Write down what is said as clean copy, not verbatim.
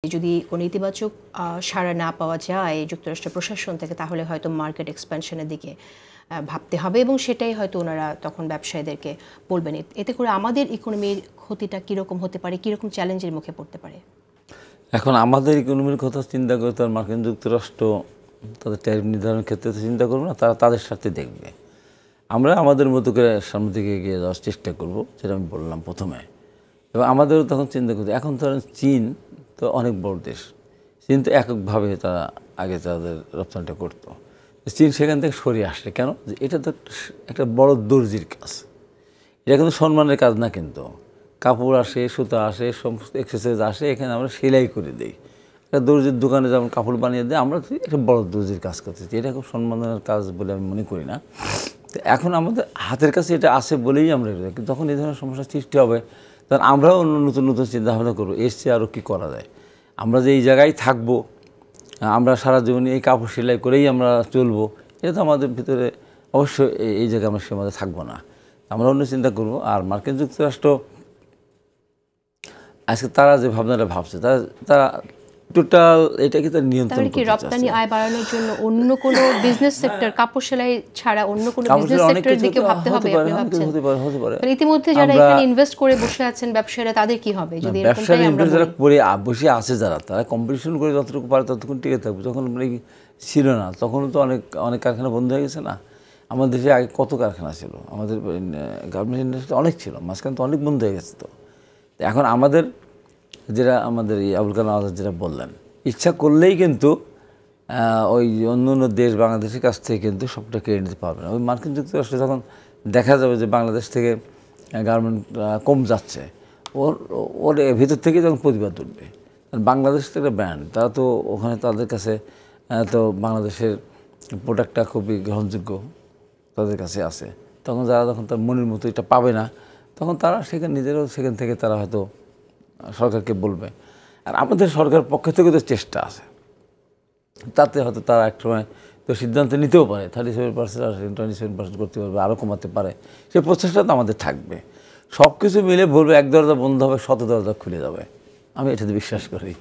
যদি কোনো ইতিবাচক সাড়া না পাওয়া যায় যুক্তরাষ্ট্রের প্রশাসন থেকে, তাহলে হয়তো মার্কেট এক্সপ্যানশনের দিকে ভাবতে হবে এবং সেটাই হয়তো ওনারা তখন ব্যবসায়ীদেরকে বলবেন। এতে করে আমাদের ইকোনমির ক্ষতিটা কীরকম হতে পারে, কীরকম চ্যালেঞ্জের মুখে পড়তে পারে? এখন আমাদের ইকোনমির কথা চিন্তা করে তার মার্কিন যুক্তরাষ্ট্র তাদের ট্যারিফ নির্ধারণের ক্ষেত্রে তো চিন্তা করবো না, তারা তাদের সাথে দেখবে। আমরা আমাদের মতো করে সামনের দিকে এগিয়ে যাওয়ার চেষ্টা করব, যেটা আমি বললাম প্রথমে। এবং আমাদেরও তখন চিন্তা করতে, এখন তো চীন তো অনেক বড় দেশ, চীন তো এককভাবে তারা আগে তাদের রপ্তানিটা করতো। চীন সেখান থেকে সরিয়ে আসলে কেন? যে এটা তো একটা বড় দর্জির কাজ, এটা কিন্তু সম্মানের কাজ না। কিন্তু কাপড় আসে, সুতা আসে, সমস্ত এক্সারসাইজ আসে, এখানে আমরা সেলাই করে দিই। একটা দর্জির দোকানে যেমন কাপড় বানিয়ে দেয়, আমরা একটা বড় দর্জির কাজ করতেছি। এটা খুব সম্মানের কাজ বলে আমি মনে করি না। তো এখন আমাদের হাতের কাছে এটা আছে বলেই আমরা কিন্তু তখন এই ধরনের সমস্যার সৃষ্টি হবে, তখন আমরাও অন্য নতুন নতুন চিন্তাভাবনা করবো, এসছে আরও কী করা যায়। আমরা যে এই জায়গায় থাকবো, আমরা সারা জীবনে এই কাপড় সেলাই করেই আমরা চলবো, এটা তো আমাদের ভিতরে অবশ্যই এই জায়গায় আমরা সীমাতে থাকবো না। আমরা অন্য চিন্তা করব। আর মার্কিন যুক্তরাষ্ট্র আজকে তারা যে ভাবনাটা ভাবছে, তারা টোটাল এটাকে তার নিয়ন্ত্রণ করতে চাচ্ছে। রপ্তানি আয় বাড়ানোর জন্য অন্য কোনো বিজনেস সেক্টর, কাপড় সেলাই ছাড়া অন্য কোনো বিজনেস সেক্টরের দিকে ভাবতে হবে আপনি ভাবছেন? হতে পারে। ইতিমধ্যে যারা এখানে ইনভেস্ট করে বসে আছেন ব্যবসায়ীরা, তাদের কি হবে যদি ব্যবসায়ী ইনভেস্ট যারা করে বসে আছে, যারা তারা কম্পিটিশন করে যতটুকু পারে ততক্ষণ টিকে থাকবে। যখন ছিল না, তখন তো অনেক কারখানা বন্ধ হয়ে গেছে না। আমাদের দেশে আগে কত কারখানা ছিল, আমাদের গার্মেন্টস ইন্ডাস্ট্রি অনেক ছিল, মাঝখানে তো অনেক বন্ধ হয়ে গেছে। তো এখন আমাদের যেটা আমাদের আবুল কালাম আজাদ যেটা বললেন, ইচ্ছা করলেই কিন্তু ওই অন্য অন্য দেশ বাংলাদেশের কাছ থেকে কিন্তু সবটা কেড়ে নিতে পারবে না। ওই মার্কিন যুক্তরাষ্ট্রে যখন দেখা যাবে যে বাংলাদেশ থেকে গার্মেন্ট কম যাচ্ছে, ওর ভিতর থেকে যখন প্রতিবাদ উঠবে। বাংলাদেশ তো একটা ব্র্যান্ড, তারা তো ওখানে তাদের কাছে তো বাংলাদেশের প্রোডাক্টটা খুবই গ্রহণযোগ্য তাদের কাছে আছে। তখন যারা যখন তার মনের মতো এটা পাবে না, তখন তারা নিজেরাও সেখান থেকে তারা হয়তো সরকারকে বলবে। আর আমাদের সরকার পক্ষে থেকে তো চেষ্টা আছে, তাতে হয়তো তারা এক সময় তো সিদ্ধান্ত নিতেও পারে, 37% আর 27% করতে পারবে, আরও কমাতে পারে। সেই প্রচেষ্টা তো আমাদের থাকবে। সব কিছু মিলে বলবে এক দরজা বন্ধ হবে, 100 দরজা খুলে যাবে। আমি এটাতে বিশ্বাস করি।